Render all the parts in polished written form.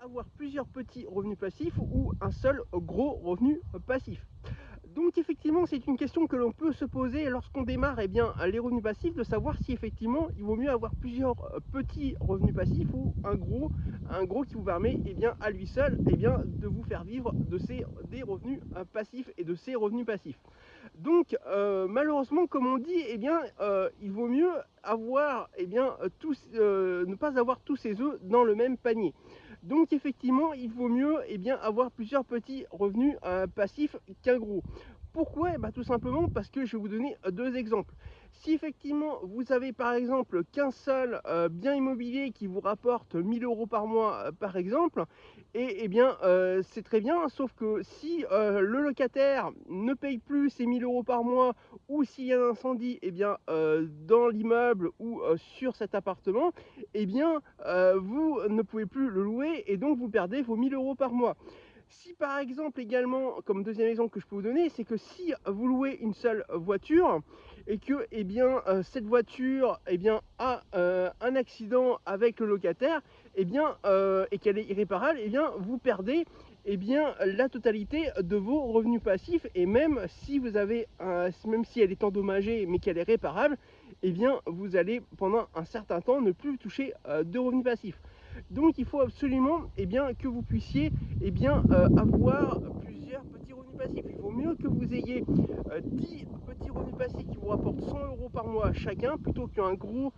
avoir plusieurs petits revenus passifs ou un seul gros revenu passif? Donc effectivement, c'est une question que l'on peut se poser lorsqu'on démarre les revenus passifs, de savoir si effectivement il vaut mieux avoir plusieurs petits revenus passifs ou un gros qui vous permet à lui seul de vous faire vivre des revenus passifs et de ces revenus passifs. Donc malheureusement, comme on dit, il vaut mieux avoir ne pas avoir tous ses œufs dans le même panier. Donc effectivement, il vaut mieux avoir plusieurs petits revenus passifs qu'un gros. Pourquoi? Tout simplement parce que je vais vous donner 2 exemples. Si effectivement vous avez par exemple qu'un seul bien immobilier qui vous rapporte 1 000 € par mois, par exemple, c'est très bien, sauf que si le locataire ne paye plus ses 1 000 € par mois, ou s'il y a un incendie dans l'immeuble ou sur cet appartement, vous ne pouvez plus le louer et donc vous perdez vos 1 000 € par mois. Si par exemple également, comme deuxième exemple que je peux vous donner, c'est que si vous louez une seule voiture et que cette voiture a un accident avec le locataire et qu'elle est irréparable, vous perdez la totalité de vos revenus passifs. Et même si vous avez même si elle est endommagée mais qu'elle est réparable, vous allez pendant un certain temps ne plus toucher de revenus passifs. Donc il faut absolument que vous puissiez avoir plusieurs petits revenus passifs. Il vaut mieux que vous ayez 10 petits revenus passifs qui vous rapportent 100 € par mois chacun, plutôt qu'un gros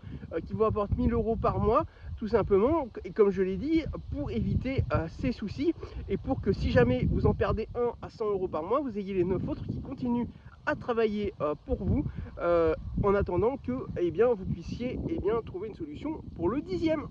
qui vous rapporte 1 000 € par mois, tout simplement, et comme je l'ai dit, pour éviter ces soucis, et pour que si jamais vous en perdez un à 100 € par mois, vous ayez les 9 autres qui continuent à travailler pour vous, en attendant que vous puissiez trouver une solution pour le 10e.